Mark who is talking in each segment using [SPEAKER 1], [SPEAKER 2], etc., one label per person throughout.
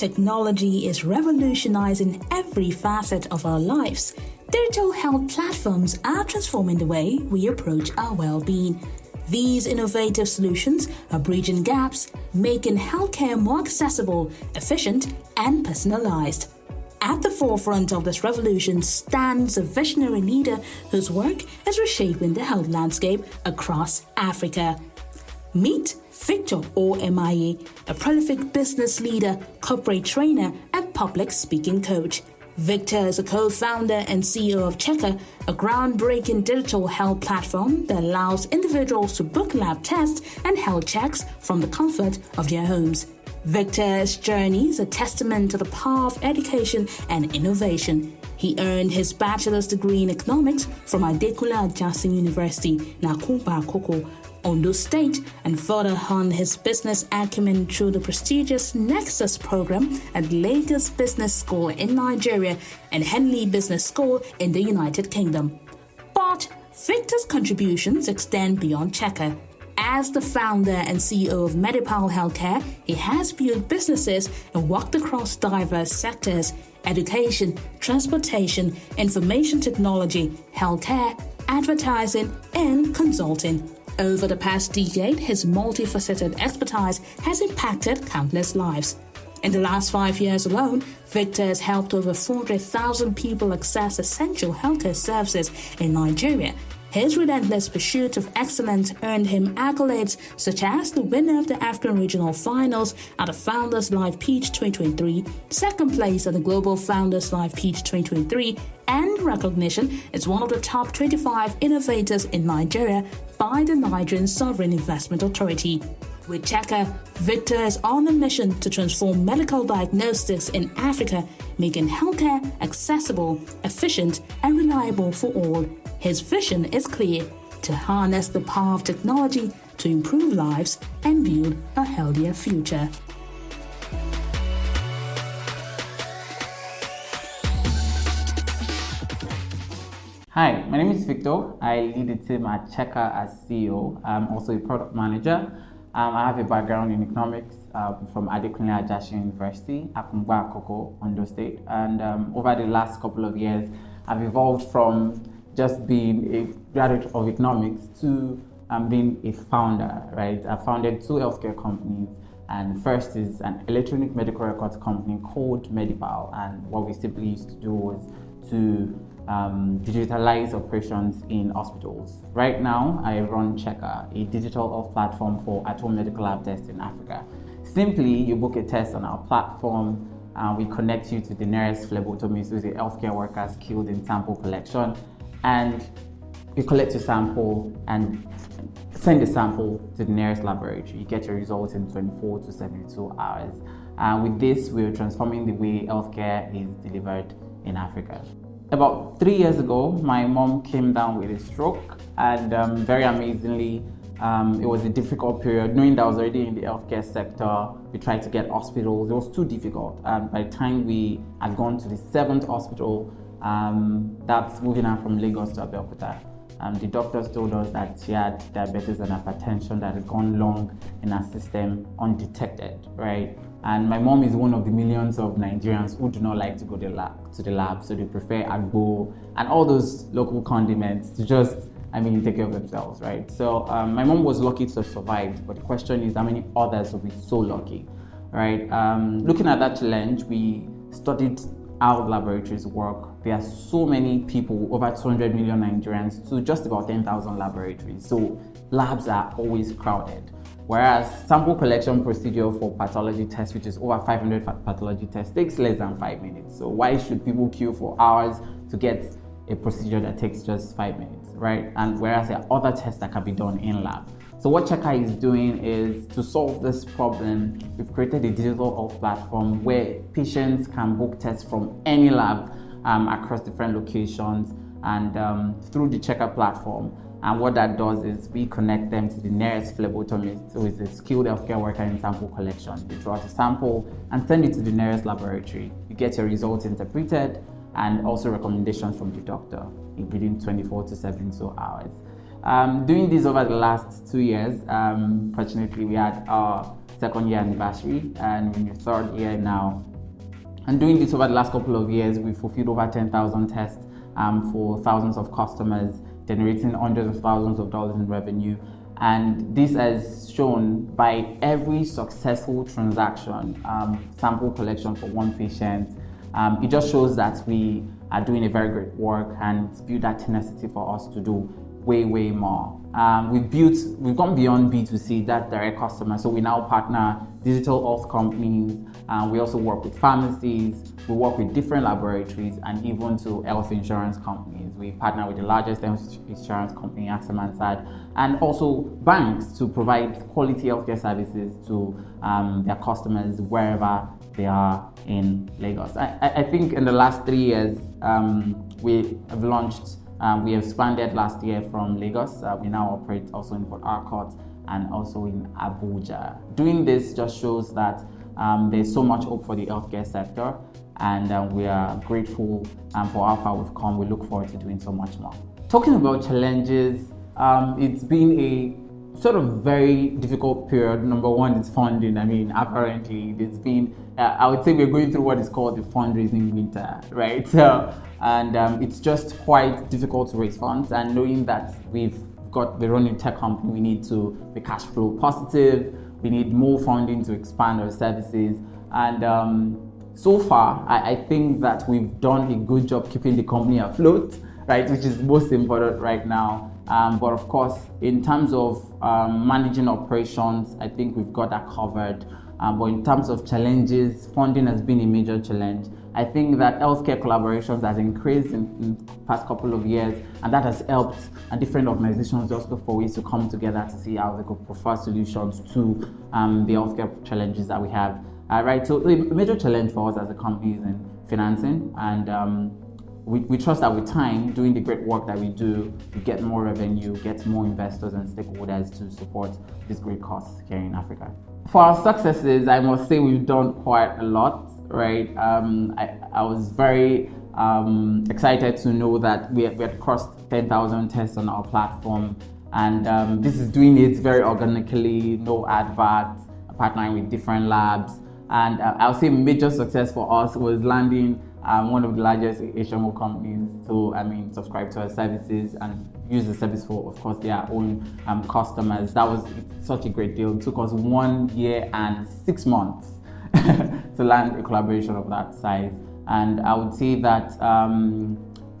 [SPEAKER 1] Technology is revolutionizing every facet of our lives. Digital health platforms are transforming the way we approach our well-being. These innovative solutions are bridging gaps, making healthcare more accessible, efficient, and personalized. At the forefront of this revolution stands a visionary leader whose work is reshaping the health landscape across Africa. Meet Victor Mie, a prolific business leader, corporate trainer, and public speaking coach. Victor is a co-founder and CEO of Checker, a groundbreaking digital health platform that allows individuals to book lab tests and health checks from the comfort of their homes. Victor's journey is a testament to the power of education and innovation. He earned his bachelor's degree in economics from Adekunle Ajasin University, Nakuba Koko, Ondo State, and further honed his business acumen through the prestigious Nexus program at Lagos Business School in Nigeria and Henley Business School in the United Kingdom. But Victor's contributions extend beyond Checker. As the founder and CEO of Medipal Healthcare, he has built businesses and worked across diverse sectors: education, transportation, information technology, healthcare, advertising, and consulting. Over the past decade, his multifaceted expertise has impacted countless lives. In the last 5 years alone, Victor has helped over 400,000 people access essential healthcare services in Nigeria. His relentless pursuit of excellence earned him accolades such as the winner of the African Regional Finals at the Founders Live Peach 2023, second place at the Global Founders Live Peach 2023, and recognition as one of the top 25 innovators in Nigeria by the Nigerian Sovereign Investment Authority. With Checker, Victor is on a mission to transform medical diagnostics in Africa, making healthcare accessible, efficient, and reliable for all. His vision is clear: to harness the power of technology to improve lives and build a healthier future.
[SPEAKER 2] Hi, my name is Victor. I lead the team at Checker as CEO. I'm also a product manager. I have a background in economics from Adekunle Ajasin University, Akungba Akoko, Ondo State. And over the last couple of years, I've evolved from just being a graduate of economics to being a founder, right? I founded 2 healthcare companies, and first is an electronic medical records company called Medipal. And what we simply used to do was to digitalize operations in hospitals. Right now, I run Checker, a digital health platform for at-home medical lab tests in Africa. Simply, you book a test on our platform, we connect you to the nearest phlebotomist, who's a healthcare worker skilled in sample collection, and you collect your sample and send the sample to the nearest laboratory. You get your results in 24 to 72 hours. With this, we're transforming the way healthcare is delivered in Africa. About 3 years ago, my mom came down with a stroke, and very amazingly, it was a difficult period. Knowing that I was already in the healthcare sector, we tried to get hospitals. It was too difficult. By the time we had gone to the 7th hospital, that's moving her from Lagos to Abeokuta, the doctors told us that she had diabetes and hypertension that had gone long in her system undetected, right? And my mom is one of the millions of Nigerians who do not like to go to the lab, so they prefer agbo and all those local condiments to just, take care of themselves, right? So my mom was lucky to survive, but the question is how many others will be so lucky, right? Looking at that challenge, we studied how laboratories work. There are so many people, over 200 million Nigerians, to just about 10,000 laboratories. So labs are always crowded. Whereas sample collection procedure for pathology tests, which is over 500 pathology tests, takes less than 5 minutes. So why should people queue for hours to get a procedure that takes just 5 minutes, right? And whereas there are other tests that can be done in lab. So what Checker is doing is to solve this problem. We've created a digital health platform where patients can book tests from any lab across different locations and through the Checker platform. And what that does is we connect them to the nearest phlebotomist, who is a skilled healthcare worker in sample collection. They draw out a sample and send it to the nearest laboratory. You get your results interpreted and also recommendations from the doctor within 24 to 72 hours. Doing this over the last 2 years, fortunately we had our 2nd year anniversary, and in the 3rd year now, And doing this over the last couple of years, we've fulfilled over 10,000 tests for thousands of customers, generating hundreds of thousands of dollars in revenue. And this has shown by every successful transaction, sample collection for one patient, it just shows that we are doing a very great work, and it's built that tenacity for us to do way more. We've gone beyond B2C, that direct customer. So we now partner digital health companies. We also work with pharmacies. We work with different laboratories and even to health insurance companies. We partner with the largest health insurance company, AXA, and also banks to provide quality healthcare services to their customers wherever they are in Lagos. I think in the last 3 years, we have launched. We expanded last year from Lagos. We now operate also in Port Harcourt and also in Abuja. Doing this just shows that there's so much hope for the healthcare sector, and we are grateful for how far we've come. We look forward to doing so much more. Talking about challenges, it's been a sort of very difficult period. Number one is funding. I mean, apparently it's been, I would say we're going through what is called the fundraising winter, right? So, and it's just quite difficult to raise funds, and knowing that we're running a tech company, we need to be cash flow positive, we need more funding to expand our services. And so far, I think that we've done a good job keeping the company afloat, right, which is most important right now. But of course, in terms of managing operations, I think we've got that covered. But in terms of challenges, funding has been a major challenge. I think that healthcare collaborations has increased in the past couple of years, and that has helped different organizations just look for ways to come together to see how they could prefer solutions to the healthcare challenges that we have. Right, so the major challenge for us as a company is in financing, and we trust that with time, doing the great work that we do, we get more revenue, get more investors and stakeholders to support this great cause here in Africa. For our successes, I must say we've done quite a lot, right? I was very excited to know that we had crossed 10,000 tests on our platform, and this is doing it very organically, no adverts, partnering with different labs. And I'll say major success for us was landing one of the largest HMO companies to, subscribe to our services and use the service for, of course, their own customers. That was such a great deal. It took us 1 year and 6 months to land a collaboration of that size. And I would say that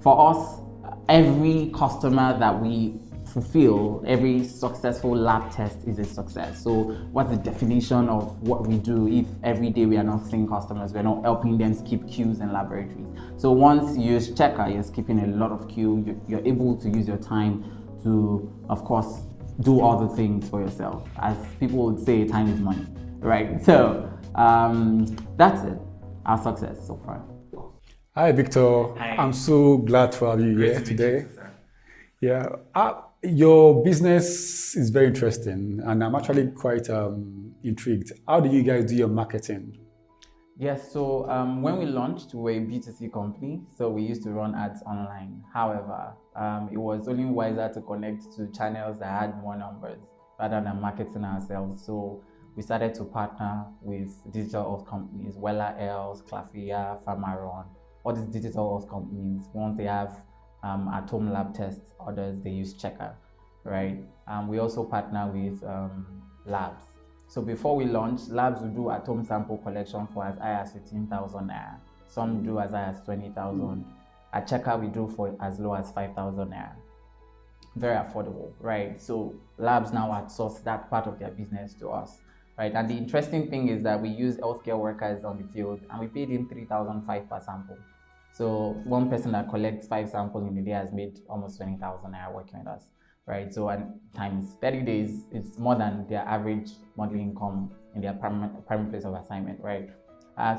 [SPEAKER 2] for us, every customer that we fulfill, every successful lab test is a success. So what's the definition of what we do if every day we are not seeing customers, we're not helping them skip queues in laboratories? So once you use Checker, you're skipping a lot of queue, you're able to use your time to, of course, do other things for yourself. As people would say, time is money, right? So that's it, our success so far.
[SPEAKER 3] Hi, Victor.
[SPEAKER 2] Hi.
[SPEAKER 3] I'm so glad to have you
[SPEAKER 2] Great
[SPEAKER 3] here
[SPEAKER 2] to meet
[SPEAKER 3] today.
[SPEAKER 2] you, sir.
[SPEAKER 3] Yeah, your business is very interesting, and I'm actually quite intrigued. How do you guys do your marketing?
[SPEAKER 2] Yes, so when we launched, we were a B2C company, so we used to run ads online. However, it was only wiser to connect to channels that had more numbers rather than marketing ourselves. So we started to partner with digital health companies, Wella Health, Clafia, Pharmaron, all these digital health companies. Once they have at-home lab tests, others they use Checker, right? We also partner with labs. So before we launched, labs will do at-home sample collection for as high as 15,000 naira. Some do as high as 20,000. At Checker, we do for as low as 5,000 naira. Very affordable, right? So labs now outsource that part of their business to us, right? And the interesting thing is that we use healthcare workers on the field, and we paid them 3,500 per sample. So one person that collects 5 samples in a day has made almost 20,000 naira working with us, right? So and times 30 days, it's more than their average monthly income in their primary place of assignment, right?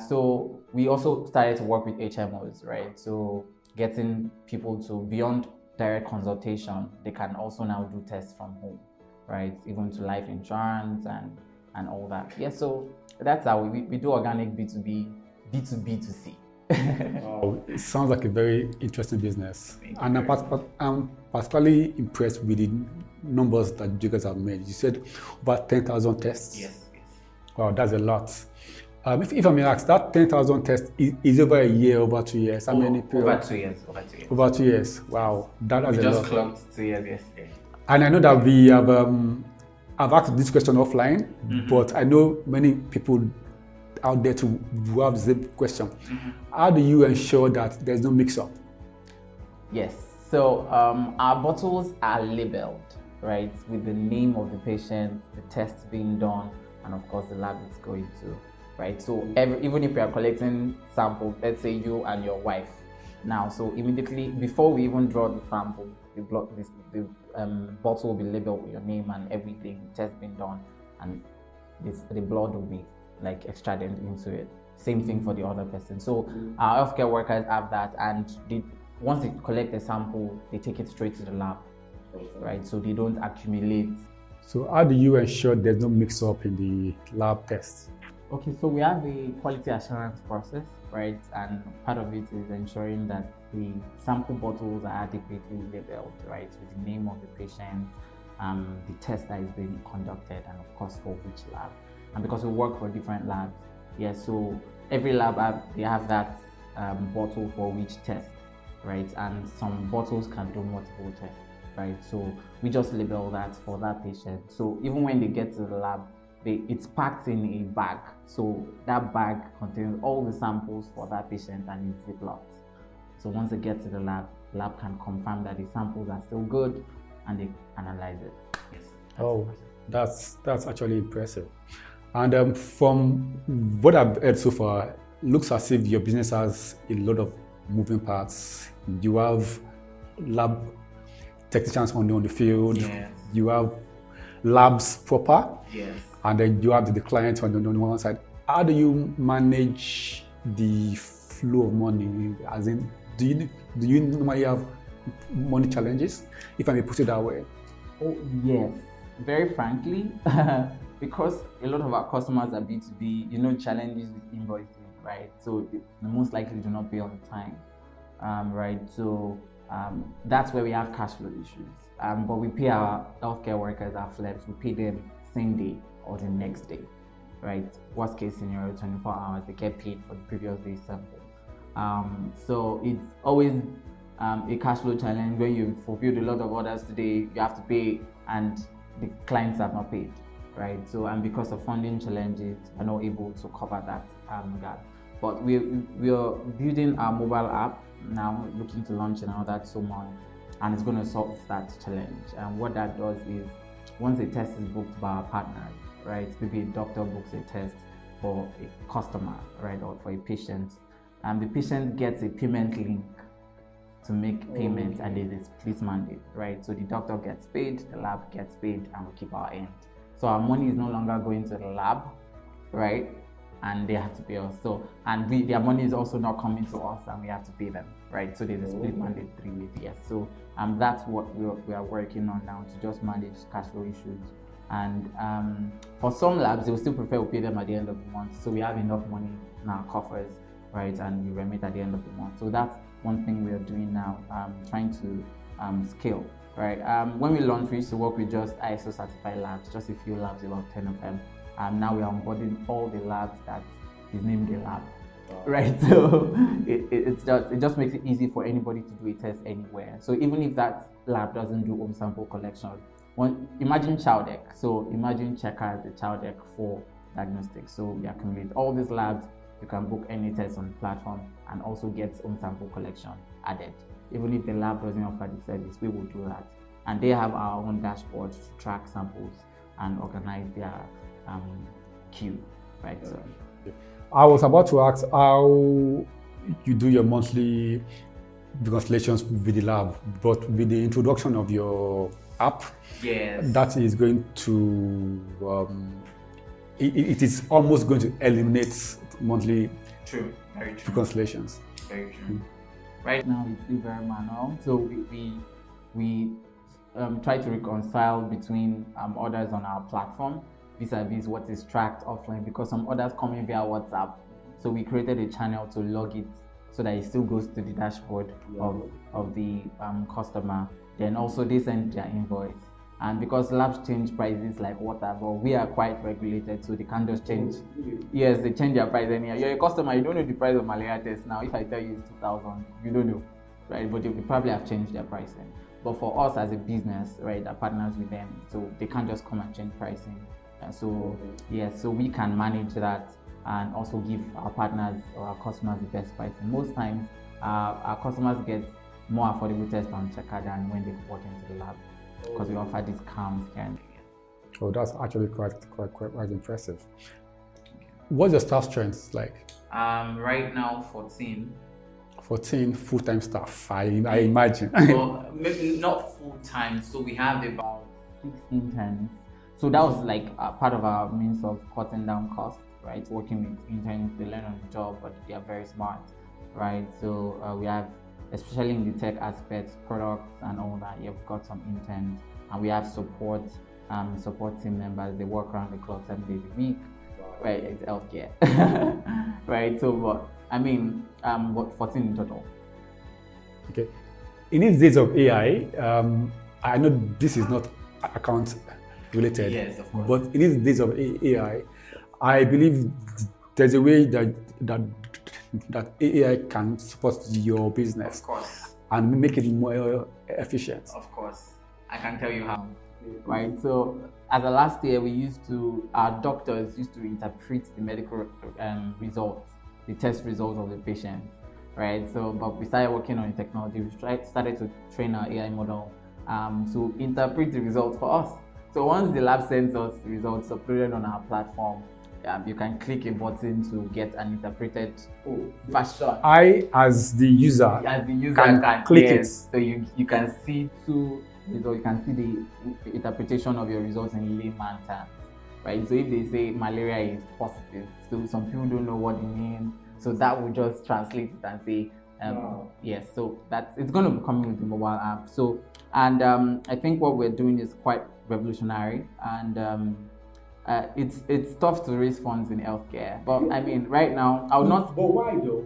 [SPEAKER 2] So we also started to work with HMOs, right? So getting people to beyond direct consultation, they can also now do tests from home, right? Even to life insurance and all that. Yeah, so that's how we do organic B2B, B2B2C.
[SPEAKER 3] Wow, it sounds like a very interesting business. And I'm particularly impressed with the numbers that you guys have made. You said about 10,000 tests.
[SPEAKER 2] Yes.
[SPEAKER 3] Wow, that's a lot. If I may ask, that 10,000 tests is over a year, over 2 years. How many period?
[SPEAKER 2] Over 2 years.
[SPEAKER 3] Over 2 years. Wow, that is
[SPEAKER 2] We
[SPEAKER 3] a
[SPEAKER 2] just
[SPEAKER 3] lot.
[SPEAKER 2] clocked 2 years yesterday.
[SPEAKER 3] And I know that we have, I've asked this question offline, but I know many people out there who have the same question. How do you ensure that there's no mix-up?
[SPEAKER 2] Yes. So our bottles are labeled, right, with the name of the patient, the tests being done, and of course the lab it's going to, right? So even if we are collecting samples, let's say you and your wife now, so immediately before we even draw the sample, the bottle will be labeled with your name and everything, test being done, and the blood will be like extracted into it. Same thing for the other person. So our healthcare workers have that, and once they collect the sample, they take it straight to the lab, right? So they don't accumulate.
[SPEAKER 3] So how do you ensure there's no mix-up in the lab tests?
[SPEAKER 2] Okay, so we have a quality assurance process, right? And part of it is ensuring that the sample bottles are adequately labeled, right? With the name of the patient, the test that is being conducted, and of course for which lab. And because we work for different labs, so every lab they have that bottle for which test, right? And some bottles can do multiple tests, right? So we just label that for that patient. So even when they get to the lab, it's packed in a bag. So that bag contains all the samples for that patient and it's ziplocked. So once they get to the lab can confirm that the samples are still good and they analyze it. Yes.
[SPEAKER 3] Oh, that's actually impressive. And from what I've heard so far, looks as if your business has a lot of moving parts. You have lab technicians on the field.
[SPEAKER 2] Yes.
[SPEAKER 3] You have labs proper.
[SPEAKER 2] Yes.
[SPEAKER 3] And then you have the clients on the one side. How do you manage the flow of money? As in, do you normally have money challenges, if I may put it that way?
[SPEAKER 2] Oh yes, very frankly, because a lot of our customers are B2B, challenges with invoicing, right? So they most likely do not pay on time, right? So that's where we have cash flow issues. But we pay our healthcare workers, our flex, we pay them same day or the next day, right? Worst case scenario, 24 hours, they get paid for the previous day's sample. So it's always a cash flow challenge. When you fulfilled a lot of orders today, you have to pay and the clients have not paid, right? So, and because of funding challenges, we're not able to cover that gap. But we are building our mobile app now, looking to launch another 2 months, and it's going to solve that challenge. And what that does is, once a test is booked by our partners, right? Maybe a doctor books a test for a customer, right, or for a patient, and the patient gets a payment link to make payment, and there's a split mandate, right? So the doctor gets paid, the lab gets paid, and we keep our end. So our money is no longer going to the lab, right? And they have to pay us. So, and their money is also not coming to us, and we have to pay them, right? So there's a split mandate 3 ways, yes. So that's what we are working on now, to just manage cash flow issues. And for some labs, they will still prefer we pay them at the end of the month, so we have enough money in our coffers, right? And we remit at the end of the month. So that's one thing we are doing now, trying to scale, right? When we launched, we used to work with just ISO certified labs, just a few labs, about 10 of them. Now we are onboarding all the labs that is named a lab, right? So it just makes it easy for anybody to do a test anywhere. So even if that lab doesn't do home sample collection, imagine Chowdeck. So imagine Checker as the Chowdeck for diagnostics. So we accumulate all these labs. You can book any test on the platform and also get home sample collection added. Even if the lab doesn't offer the service, we will do that. And they have our own dashboard to track samples and organize their queue, right? So
[SPEAKER 3] I was about to ask how you do your monthly consultations with the lab, but with the introduction of your app,
[SPEAKER 2] yes,
[SPEAKER 3] that is going to it is almost going to eliminate monthly
[SPEAKER 2] true, very true,
[SPEAKER 3] consultations.
[SPEAKER 2] Very true. Right now it's still very manual, so we try to reconcile between orders on our platform vis-a-vis what is tracked offline, because some orders come in via WhatsApp. So we created a channel to log it so that it still goes to the dashboard of the customer. Then also they send their invoice, And because labs change prices like water, but we are quite regulated, so they can't just change. Yes, they change their price anyhow. You're a customer, you don't know the price of malaria test now. If I tell you it's 2,000, you don't know, right? But they probably have changed their pricing. But for us as a business, right, that partners with them, so they can't just come and change pricing. So we can manage that and also give our partners or our customers the best pricing. Most times, our customers get more affordable tests on Checker than when they walk into the lab, because we offer discounts here and there.
[SPEAKER 3] Oh, that's actually quite impressive. What's your staff strength like?
[SPEAKER 2] Right now, 14.
[SPEAKER 3] 14 full-time staff, I imagine.
[SPEAKER 2] Well, maybe not full-time, so we have about 6 interns. So that was like part of our means of cutting down costs, right? Working with interns, they learn on the job, but they are very smart, right? So we have, especially in the tech aspects, products and all that, we've got some interns, and we have support team members. They work around the clock 7 days a week, right? It's healthcare, right? So, but I mean, 14 in total.
[SPEAKER 3] Okay. In these days of AI, I know this is not account related.
[SPEAKER 2] Yes, of course.
[SPEAKER 3] But in these days of AI, I believe there's a way that AI can support your business.
[SPEAKER 2] Of course.
[SPEAKER 3] And make it more efficient.
[SPEAKER 2] Of course. I can tell you how. Right. So as of last year, our doctors used to interpret the medical results, the test results of the patient. Right. So, but we started working on the technology. We started to train our AI model to interpret the results for us. So once the lab sends us the results uploaded on our platform, you can click a button to get an interpreted version.
[SPEAKER 3] I, as the user, can click it.
[SPEAKER 2] So you can see two results. You can see the interpretation of your results in layman terms, right? So if they say malaria is positive, so some people don't know what it means. So that will just translate it and say, yes. So it's going to be coming with the mobile app. So I think what we're doing is quite revolutionary, and it's tough to raise funds in healthcare. But I mean, right now, I would not.
[SPEAKER 3] But why though?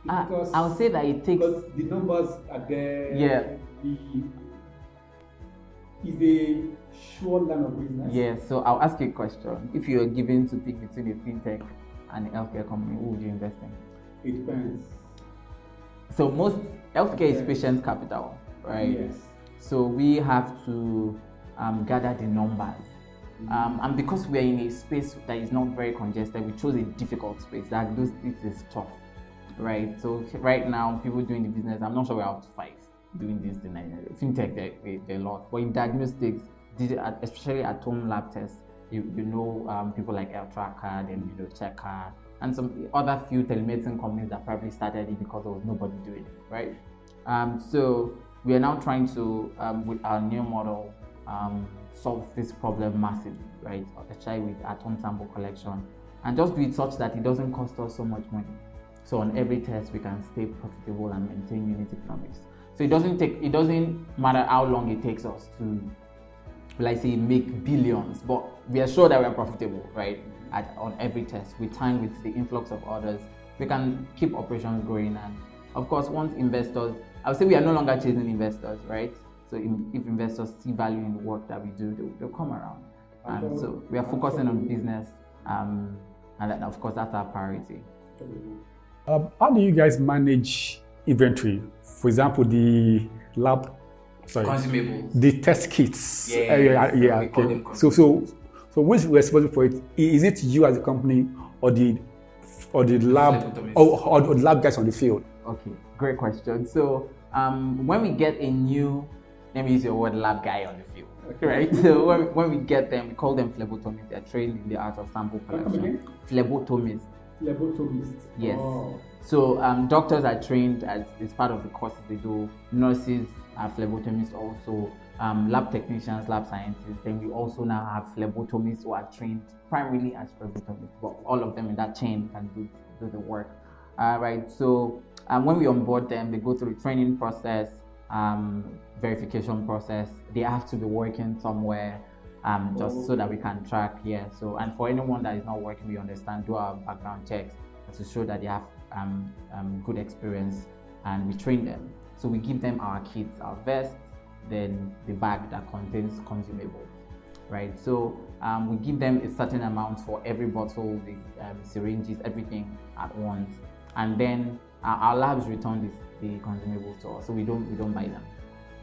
[SPEAKER 3] Because
[SPEAKER 2] I would say that it takes.
[SPEAKER 3] Because the numbers are there.
[SPEAKER 2] Yeah.
[SPEAKER 3] Is a sure line of business.
[SPEAKER 2] Yeah. So I'll ask you a question. If you were given to pick between a fintech and a healthcare company, who would you invest in?
[SPEAKER 3] It depends.
[SPEAKER 2] So most healthcare is patient capital, right?
[SPEAKER 3] Yes.
[SPEAKER 2] So we have to gather the numbers. And because we are in a space that is not very congested, we chose a difficult space. That those things is tough, right? So right now, people doing the business, I'm not sure we're up to 5 doing this in fintech. They're a lot, but in diagnostics, especially at home lab tests, you know people like Tracker, then Checker, and some other few telemedicine companies that probably started it because there was nobody doing it, right? So we are now trying to, with our new model, solve this problem massively, right? Especially with at-home sample collection, and just do it such that it doesn't cost us so much money. So on every test, we can stay profitable and maintain unit economics. So it doesn't matter how long it takes us to, let's say, make billions, but we are sure that we are profitable, right? On every test, with time, with the influx of orders, we can keep operations growing. And of course, once investors, I would say we are no longer chasing investors, right? So if investors see value in the work that we do, they'll come around. And so we are focusing on business, and then of course that's our priority.
[SPEAKER 3] How do you guys manage inventory? For example, the lab,
[SPEAKER 2] consumables,
[SPEAKER 3] the test kits.
[SPEAKER 2] Yeah.
[SPEAKER 3] Okay. So who's responsible for it? Is it you as a company, or the lab, or the lab guys on the field?
[SPEAKER 2] Okay, great question. So when we get a new, let me use your word, lab guy on the field, right? So when we get them, we call them phlebotomists. They're trained in the art of sample collection. Phlebotomists.
[SPEAKER 3] Phlebotomists.
[SPEAKER 2] Yes.
[SPEAKER 3] Oh.
[SPEAKER 2] So doctors are trained as part of the courses they do. Nurses are phlebotomists also. Lab technicians, lab scientists. Then we also now have phlebotomists who are trained primarily as phlebotomists, but all of them in that chain can do the work. Right. So when we onboard them, they go through the training process, verification process. They have to be working somewhere, just so that we can track. Yeah. So, and for anyone that is not working, we understand, do our background checks to show that they have good experience, and we train them. So we give them our kits, our vests, then the bag that contains consumables, right? So we give them a certain amount for every bottle, the syringes, everything at once, and then our labs return the consumables to us, so we don't buy them.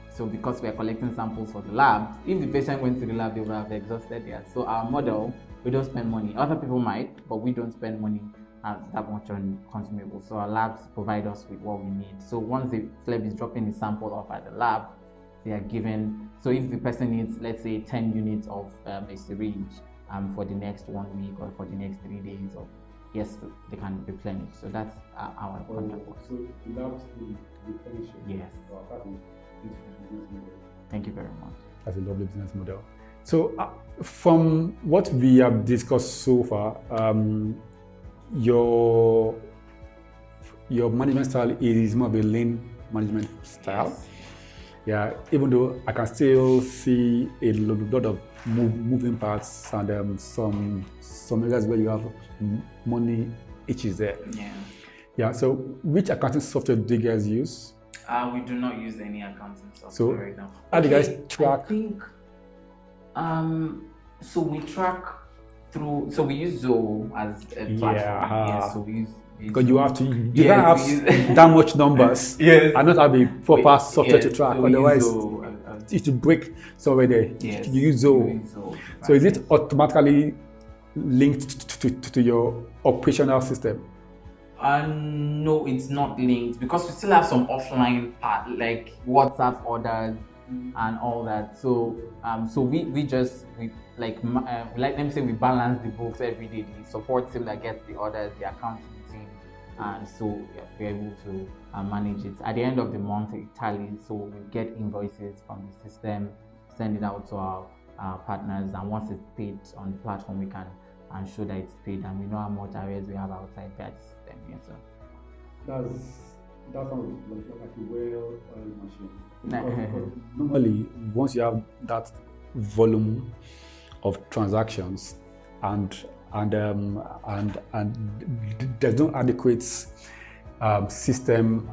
[SPEAKER 2] So because we are collecting samples for the lab, if the patient went to the lab, they would have exhausted theirs. So our model, we don't spend money. Other people might, but we don't spend money that much on consumables. So our labs provide us with what we need. So once the phleb is dropping the sample off at the lab, they are given. So if the person needs, let's say, 10 units of a syringe for the next 1 week or for the next 3 days, or yes, they can replenish. So that's our contract.
[SPEAKER 3] So the labs will replenish.
[SPEAKER 2] Yes. Thank you very much.
[SPEAKER 3] That's a lovely business model. So from what we have discussed so far, your management style is more of a lean management style.
[SPEAKER 2] Yes.
[SPEAKER 3] Yeah, even though I can still see a lot of moving parts and some areas where you have money issues there.
[SPEAKER 2] Yeah.
[SPEAKER 3] Yeah. So which accounting software do you guys use?
[SPEAKER 2] We do not use any accounting software
[SPEAKER 3] So,
[SPEAKER 2] right now.
[SPEAKER 3] how do you guys track?
[SPEAKER 2] I think, so we track through, so we use Zoho as a platform. Yeah, so we use
[SPEAKER 3] Because you have to, you
[SPEAKER 2] Yes,
[SPEAKER 3] can't have that much numbers
[SPEAKER 2] Yes.
[SPEAKER 3] and not have a proper software to track.
[SPEAKER 2] so we use
[SPEAKER 3] Otherwise,
[SPEAKER 2] Zoho,
[SPEAKER 3] it will break somewhere there.
[SPEAKER 2] yes,
[SPEAKER 3] You use Zoho.
[SPEAKER 2] we use Zoho,
[SPEAKER 3] So is
[SPEAKER 2] right.
[SPEAKER 3] it automatically linked to your operational system?
[SPEAKER 2] No, it's not linked because we still have some offline part like WhatsApp orders and all that. So so we like let them say we balance the books every day. The support team that gets the orders, the accounting team, and so we're able to manage it. At the end of the month, it tallies. So we get invoices from the system, send it out to our partners, and once it's paid on the platform, we can show that it's paid, and we know how much arrears we have outside that system. Yes, sir.
[SPEAKER 3] That sounds like a well-oiled machine.
[SPEAKER 2] Nah.
[SPEAKER 3] Because normally, once you have that volume of transactions and there's no adequate system,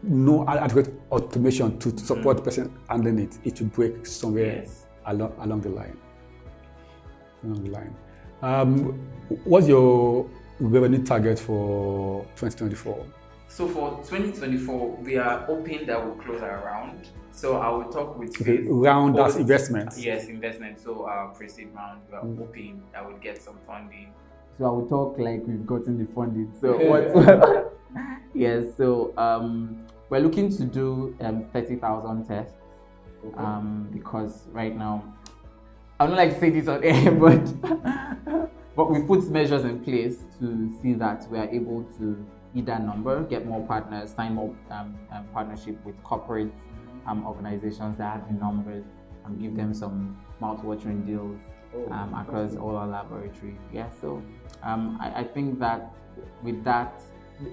[SPEAKER 3] no adequate automation to support the person handling it, it will break somewhere
[SPEAKER 2] Yes.
[SPEAKER 3] along the line. What's your revenue target for 2024?
[SPEAKER 2] So for 2024, we are hoping that we'll close around. So I will talk with
[SPEAKER 3] Okay,
[SPEAKER 2] Faith
[SPEAKER 3] round that's
[SPEAKER 2] post-
[SPEAKER 3] investment.
[SPEAKER 2] Yes, investment. So our pre-seed round, we are hoping that we'll get some funding. So I will talk like we've gotten the funding. So what? Yes. So we're looking to do 30,000 tests. Because right now, I don't like to say this on air, but we put measures in place to see that we are able to hit that number, get more partners, sign more partnership with corporate organizations that have the numbers, and give them some mouth-watering deals across all our laboratories. Yeah, so I think that with that,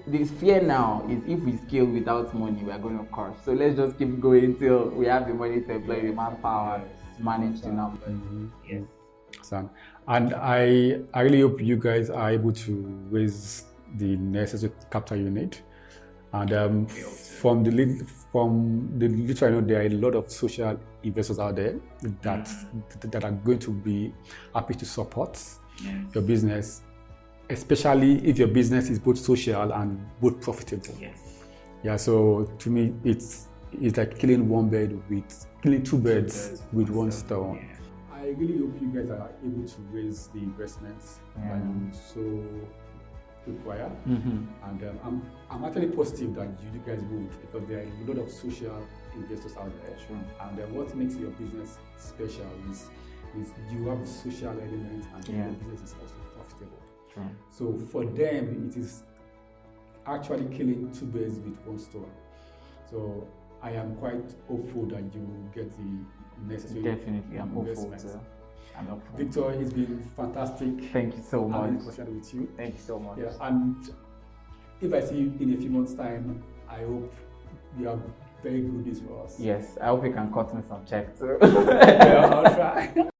[SPEAKER 2] the fear now is if we scale without money, we are going to crash. So let's just keep going till we have the money to employ the manpower to manage the numbers. Yes.
[SPEAKER 3] And I really hope you guys are able to raise the necessary capital you need. And from the little I know, there are a lot of social investors out there that are going to be happy to support your business, especially if your business is both social and both profitable.
[SPEAKER 2] Yes.
[SPEAKER 3] Yeah. So to me, it's like killing two birds with one stone.
[SPEAKER 2] Yeah.
[SPEAKER 3] I really hope you guys are able to raise the investments that you so require.
[SPEAKER 2] Mm-hmm.
[SPEAKER 3] And I'm actually positive that you guys would, because there are a lot of social investors out there.
[SPEAKER 2] Sure.
[SPEAKER 3] And what makes your business special is you have a social element and your business is also profitable.
[SPEAKER 2] Sure.
[SPEAKER 3] So for them, it is actually killing two birds with one stone. So I am quite hopeful that you will get the necessary
[SPEAKER 2] Definitely, I'm hopeful.
[SPEAKER 3] investments.
[SPEAKER 2] I'm hopeful.
[SPEAKER 3] Victor, it's been fantastic.
[SPEAKER 2] Thank you so much.
[SPEAKER 3] having a conversation with you.
[SPEAKER 2] Thank you so much.
[SPEAKER 3] Yeah, and if I see you in a few months' time, I hope you have very good news for us.
[SPEAKER 2] Yes, I hope you can cut me some check too.
[SPEAKER 3] Yeah, I'll try.